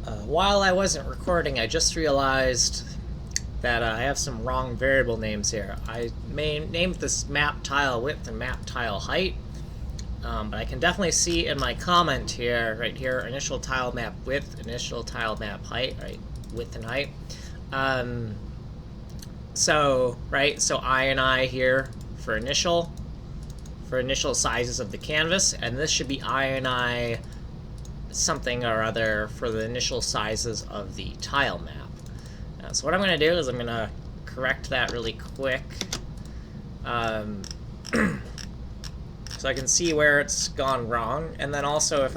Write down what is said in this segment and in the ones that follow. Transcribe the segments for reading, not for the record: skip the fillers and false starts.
While I wasn't recording, I just realized that I have some wrong variable names here. I named this map tile width and map tile height, but I can definitely see in my comment here, right here, initial tile map width, initial tile map height, right, width and height. So I here for initial sizes of the canvas, and this should be I something or other for the initial sizes of the tile map. So what I'm going to do is I'm going to correct that really quick, so I can see where it's gone wrong. And then also if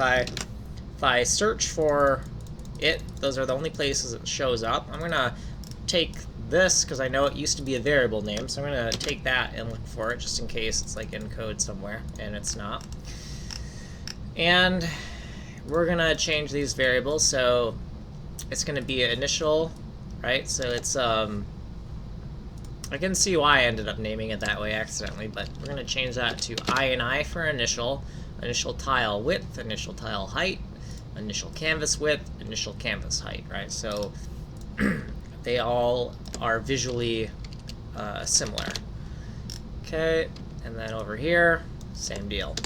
I search for it, those are the only places it shows up. I'm going to take this because I know it used to be a variable name, so I'm going to take that and look for it just in case it's like in code somewhere, and it's not. And we're going to change these variables, so it's going to be initial, right? So it's, I can see why I ended up naming it that way accidentally, but we're going to change that to I for initial tile width, initial tile height, initial canvas width, initial canvas height, right? So they all are visually similar. Okay, and then over here, same deal.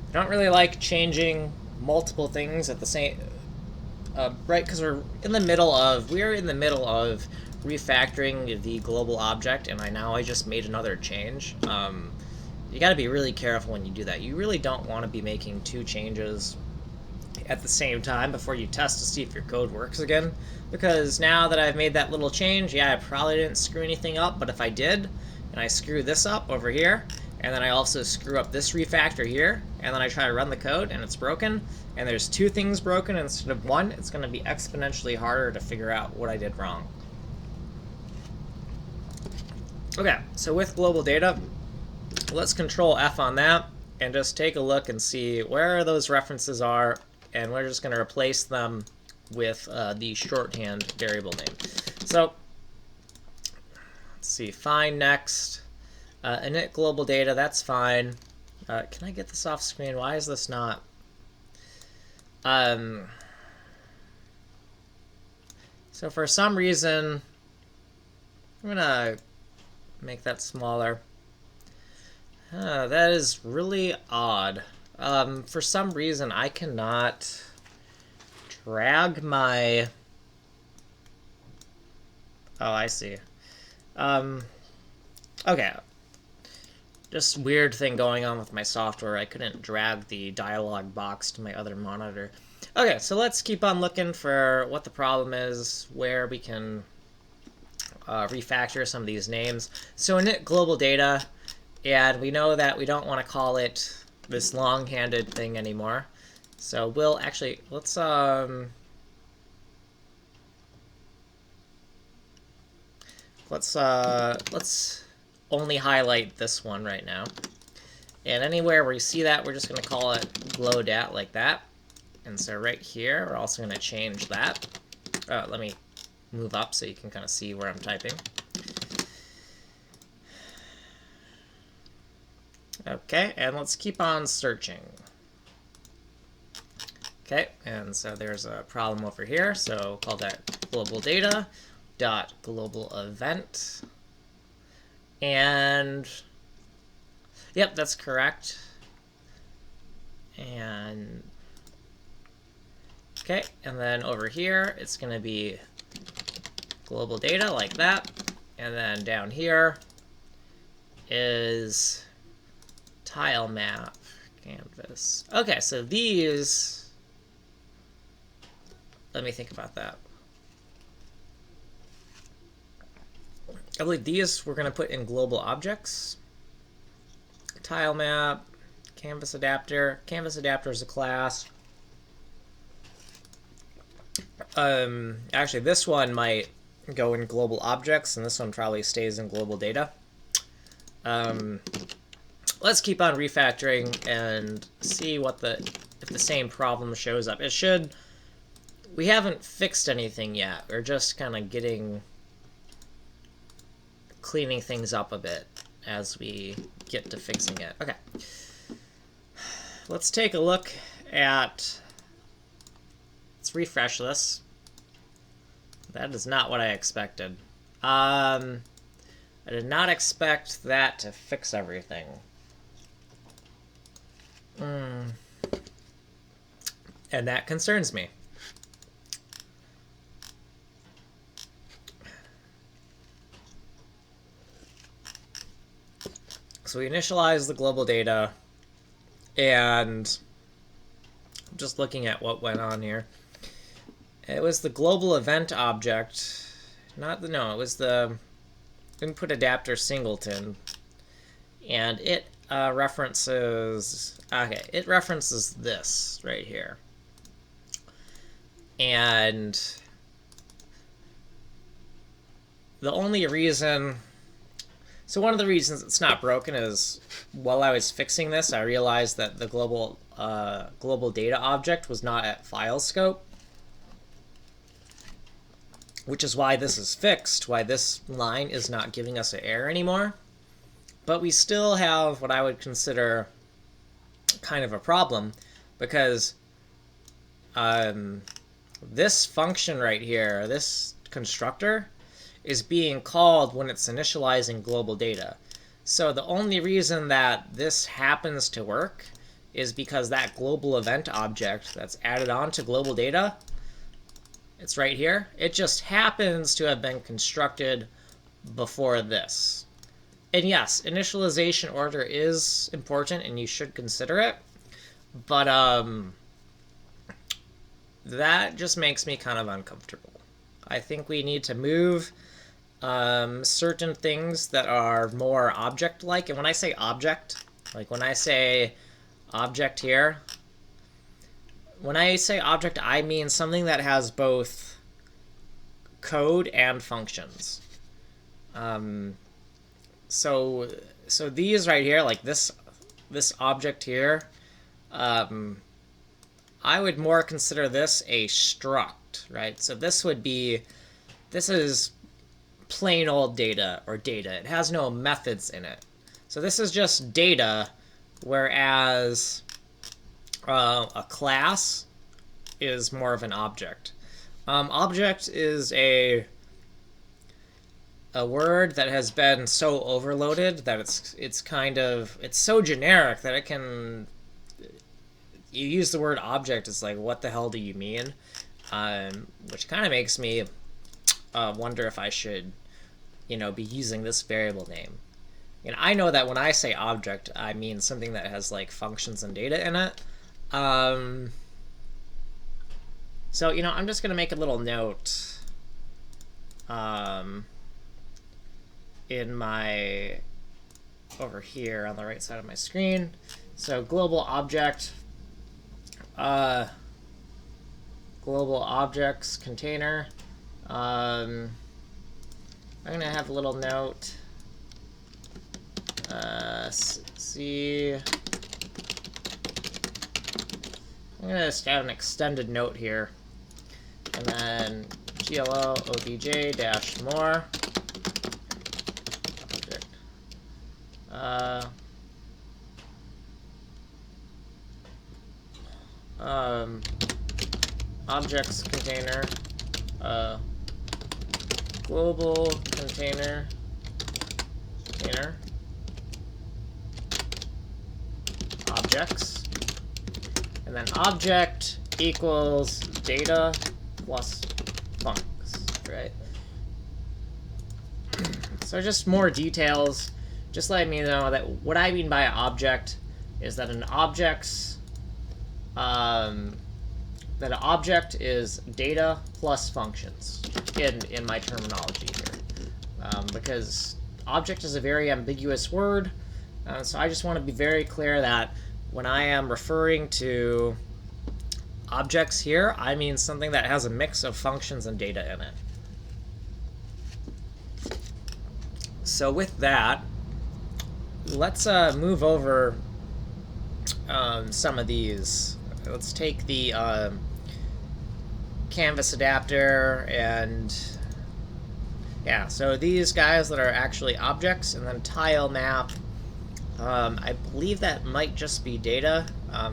I don't really like changing multiple things at the same, right? Because we're in the middle of refactoring the global object, and I just made another change. You got to be really careful when you do that. You really don't want to be making two changes at the same time before you test to see if your code works again. Because now that I've made that little change, yeah, I probably didn't screw anything up, but if I did, and I screw this up over here, and then I also screw up this refactor here, and then I try to run the code and it's broken, and there's two things broken instead of one, it's going to be exponentially harder to figure out what I did wrong. Okay, so with global data, let's control F on that and just take a look and see where those references are, and we're just going to replace them with the shorthand variable name. So let's see, find next. Init global data, that's fine. Can I get this off screen? Why is this not? So for some reason, I'm gonna make that smaller. That is really odd. For some reason, I cannot drag my... Oh, I see. Okay. Just weird thing going on with my software. I couldn't drag the dialog box to my other monitor. Okay, so let's keep on looking for what the problem is, where we can refactor some of these names. So init global data, and we know that we don't want to call it this long-handed thing anymore. So we'll actually, let's only highlight this one right now. And anywhere where you see that, we're just going to call it glodat like that. And so right here, we're also going to change that. Let me move up so you can kind of see where I'm typing. Okay, and let's keep on searching. Okay, and so there's a problem over here. So call that global data dot global event. And yep, that's correct. And okay, and then over here, it's going to be global data like that. And then down here is tile map canvas. Okay, so these, let me think about that. I believe these we're going to put in global objects. Tile map, canvas adapter. Canvas adapter is a class. Actually, this one might go in global objects, and this one probably stays in global data. Let's keep on refactoring and see what if the same problem shows up. It should. We haven't fixed anything yet. We're just kind of cleaning things up a bit as we get to fixing it. Okay. let's take a look at, let's refresh this. That is not what I expected. I did not expect that to fix everything. And that concerns me. So we initialize the global data, and I'm just looking at what went on here. It was the global event object, it was the input adapter singleton, and it references this right here. And the only reason, so one of the reasons it's not broken is while I was fixing this, I realized that the global data object was not at file scope, which is why this is fixed, why this line is not giving us an error anymore. But we still have what I would consider kind of a problem, because this function right here, this constructor, is being called when it's initializing global data. So the only reason that this happens to work is because that global event object that's added on to global data, it's right here. It just happens to have been constructed before this. And yes, initialization order is important and you should consider it, but that just makes me kind of uncomfortable. I think we need to move certain things that are more object-like. And when I say object, like when I say object here, when I say object, I mean something that has both code and functions. So these right here, like this object here, I would more consider this a struct, right? So this is plain old data, or data. It has no methods in it. So this is just data, whereas a class is more of an object. Object is a word that has been so overloaded that it's so generic that it can, you use the word object, it's like, what the hell do you mean? Which kind of makes me wonder if I should, be using this variable name. And I know that when I say object, I mean something that has like functions and data in it. So, I'm just going to make a little note in my, over here on the right side of my screen. So global object, global objects container. I'm going to have a little note. See, I'm going to just have an extended note here. And then GLO OBJ dash more. Objects container, global container, objects, and then object equals data plus funcs, right? So just more details, just letting me know that what I mean by object is that an object is data plus functions in my terminology here, because object is a very ambiguous word, so I just want to be very clear that when I am referring to objects here, I mean something that has a mix of functions and data in it. So with that, let's move over some of these. Let's take the canvas adapter, and yeah, so these guys that are actually objects, and then tile map. I believe that might just be data,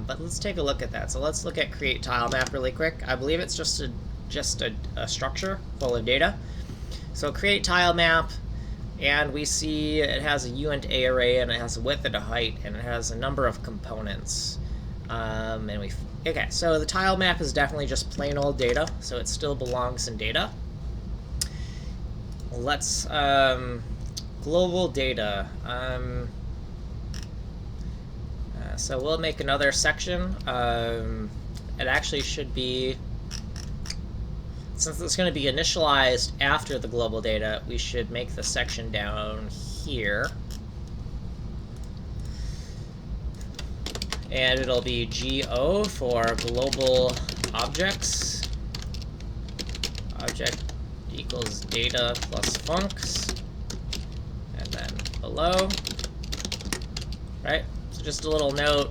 but let's take a look at that. So let's look at create tile map really quick. I believe it's just a structure full of data. So create tile map, and we see it has a uint a array, and it has a width and a height, and it has a number of components. Okay, so the tile map is definitely just plain old data, so it still belongs in data. Let's global data. So we'll make another section. It actually should be, since it's going to be initialized after the global data, we should make the section down here. And it'll be GO for global objects. Object equals data plus funcs. And then below, right? So just a little note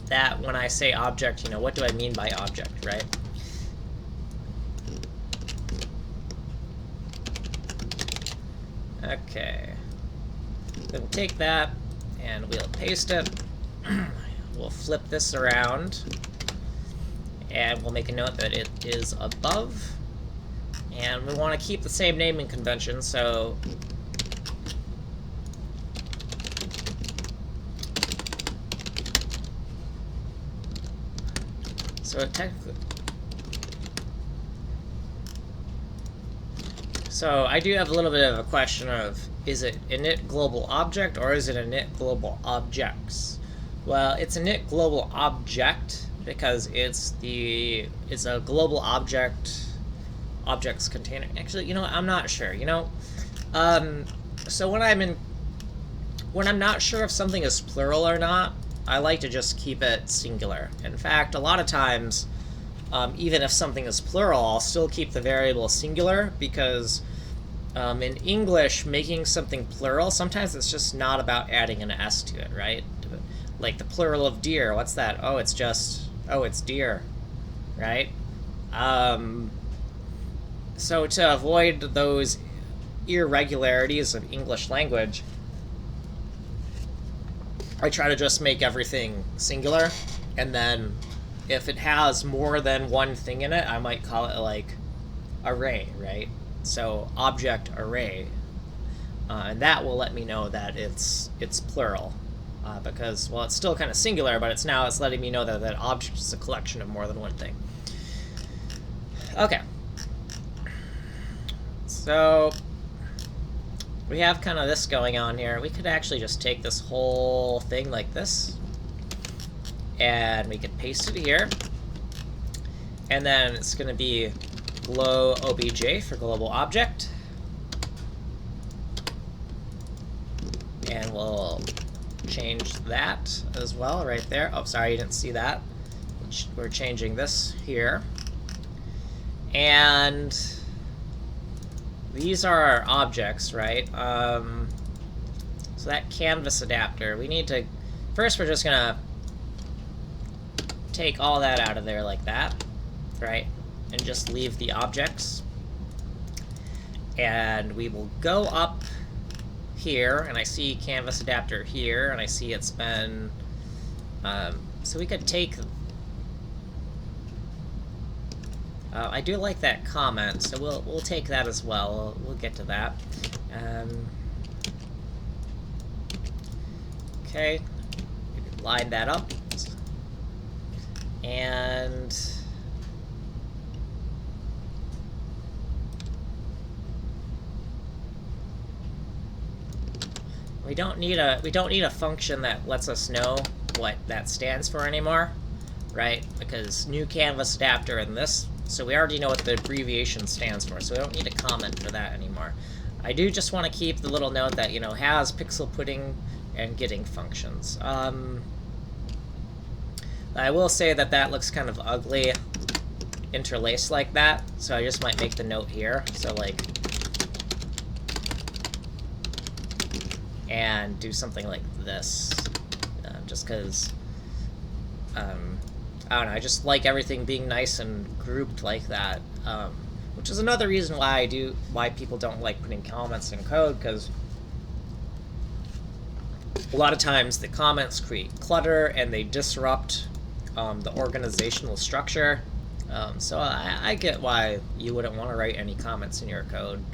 that when I say object, what do I mean by object, right? Okay. Then we'll take that and we'll paste it. We'll flip this around and we'll make a note that it is above. And we want to keep the same naming convention, so it technically. So I do have a little bit of a question of, is it init global object or is it init global objects? Well, it's init global object because it's a global objects container. Actually, I'm not sure. So when I'm not sure if something is plural or not, I like to just keep it singular. In fact, a lot of times, even if something is plural, I'll still keep the variable singular because in English, making something plural, sometimes it's just not about adding an S to it, right? Like the plural of deer, what's that? Oh, it's deer, right? So to avoid those irregularities of English language, I try to just make everything singular, and then if it has more than one thing in it, I might call it like array, right? So object array, and that will let me know that it's plural, because, well, it's still kind of singular, but it's letting me know that that object is a collection of more than one thing. Okay. So we have kind of this going on here. We could actually just take this whole thing like this, and we could paste it here, and then it's going to be glo obj for global object, and we'll change that as well right there. Oh, sorry, you didn't see that. We're changing this here, and these are our objects, right? So that canvas adapter, we need to, first we're just gonna take all that out of there like that, right? And just leave the objects. And we will go up here, and I see canvas adapter here, and I see it's been, so we could take, I do like that comment, so we'll take that as well. We'll get to that. Okay, line that up, and we don't need a function that lets us know what that stands for anymore, right? Because new canvas adapter and this. So we already know what the abbreviation stands for, so we don't need a comment for that anymore. I do just want to keep the little note that, has pixel putting and getting functions. I will say that looks kind of ugly interlaced like that, so I just might make the note here. So and do something like this, just because, I don't know, I just like everything being nice and grouped like that, which is another reason why people don't like putting comments in code, because A lot of times the comments create clutter and they disrupt the organizational structure. So I get why you wouldn't want to write any comments in your code.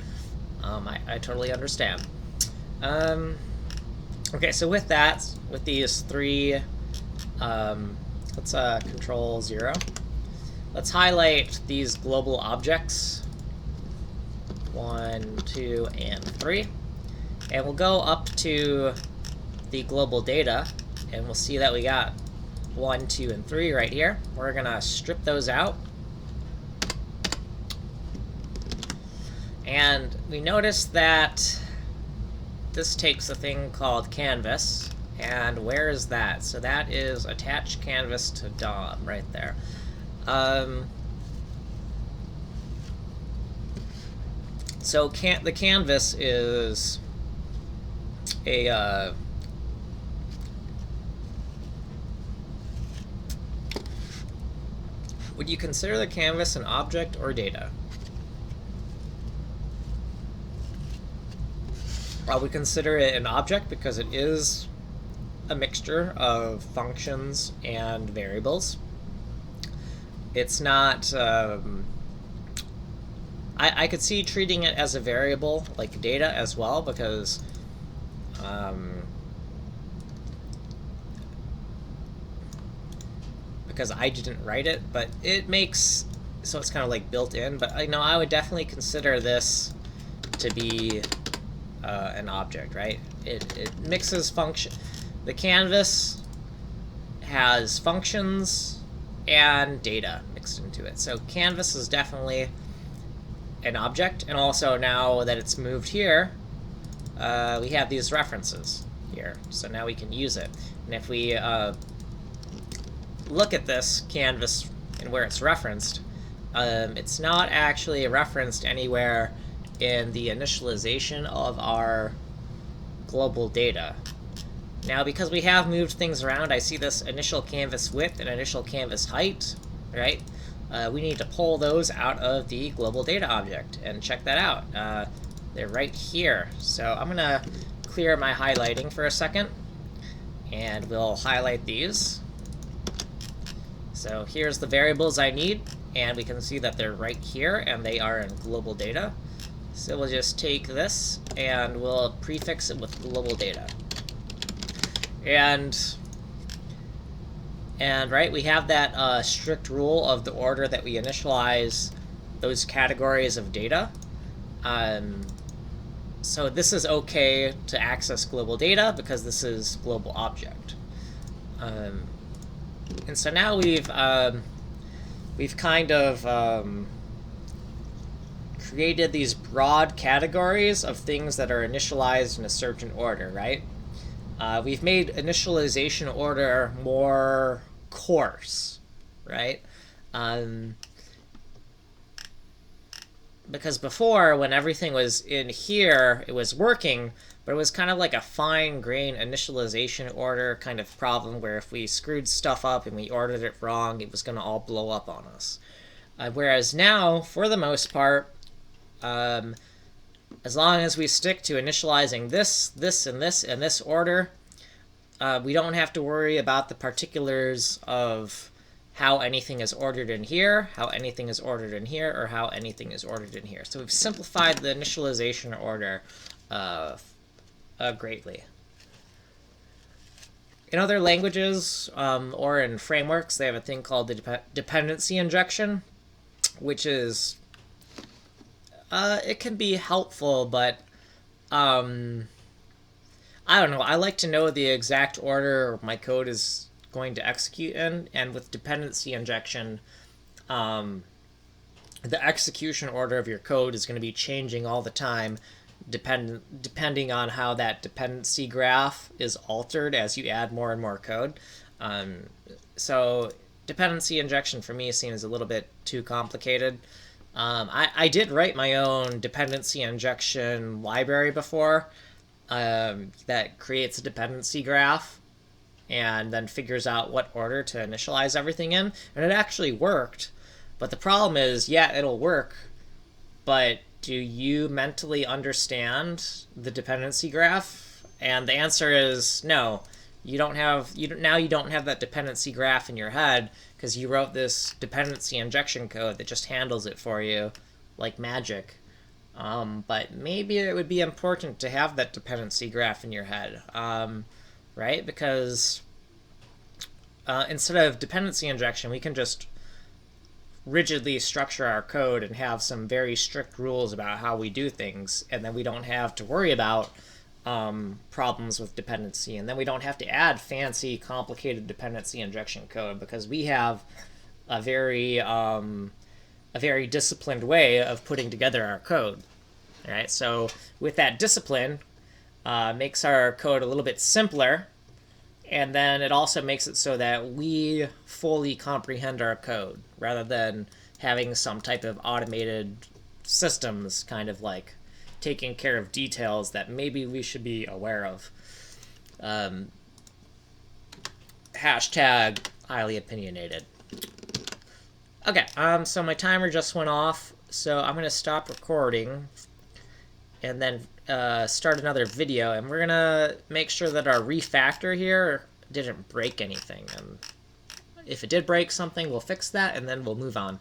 I totally understand. Okay, so with that, with these three, let's control 0. Let's highlight these global objects, 1, 2, and 3. And we'll go up to the global data, and we'll see that we got 1, 2, and 3 right here. We're gonna strip those out. And we notice that this takes a thing called canvas. And where is that? So that is attach canvas to DOM right there. So the canvas is a would you consider the canvas an object or data? I would consider it an object because it is a mixture of functions and variables. It's not... I could see treating it as a variable, like data as well, because I didn't write it, but it makes... So it's kind of like built in, but I would definitely consider this to be an object, right? It mixes function. The canvas has functions and data mixed into it. So canvas is definitely an object, and also now that it's moved here, we have these references here. So now we can use it. And if we look at this canvas and where it's referenced, it's not actually referenced anywhere in the initialization of our global data. Now, because we have moved things around, I see this initial canvas width and initial canvas height, right? We need to pull those out of the global data object, and check that out. They're right here. So I'm gonna clear my highlighting for a second, and we'll highlight these. So here's the variables I need, and we can see that they're right here, and they are in global data. So we'll just take this, and we'll prefix it with global data. And right, we have that strict rule of the order that we initialize those categories of data. So this is okay to access global data because this is global object. And so now we've kind of created these broad categories of things that are initialized in a certain order, right? We've made initialization order more coarse, right? Because before, when everything was in here, it was working, but it was kind of like a fine-grained initialization order kind of problem where if we screwed stuff up and we ordered it wrong, it was going to all blow up on us. Whereas now, for the most part, as long as we stick to initializing this, and this order, we don't have to worry about the particulars of how anything is ordered in here, how anything is ordered in here, or how anything is ordered in here. So we've simplified the initialization order greatly. In other languages or in frameworks, they have a thing called the dependency injection, which is it can be helpful, but I don't know. I like to know the exact order my code is going to execute in, and with dependency injection, the execution order of your code is going to be changing all the time, depending on how that dependency graph is altered as you add more and more code. So dependency injection for me seems a little bit too complicated. I did write my own dependency injection library before that creates a dependency graph and then figures out what order to initialize everything in, and it actually worked. But the problem is, yeah, it'll work, but do you mentally understand the dependency graph And the answer is no. You don't have now you don't have that dependency graph in your head because you wrote this dependency injection code that just handles it for you like magic. But maybe it would be important to have that dependency graph in your head, right? Because instead of dependency injection, we can just rigidly structure our code and have some very strict rules about how we do things, and then we don't have to worry about problems with dependency, and then we don't have to add fancy, complicated dependency injection code because we have a very disciplined way of putting together our code. All right, so with that discipline, makes our code a little bit simpler, and then it also makes it so that we fully comprehend our code rather than having some type of automated systems kind of like taking care of details that maybe we should be aware of. Hashtag highly opinionated. Okay, so my timer just went off, so I'm going to stop recording and then start another video, and we're going to make sure that our refactor here didn't break anything. And if it did break something, we'll fix that, and then we'll move on.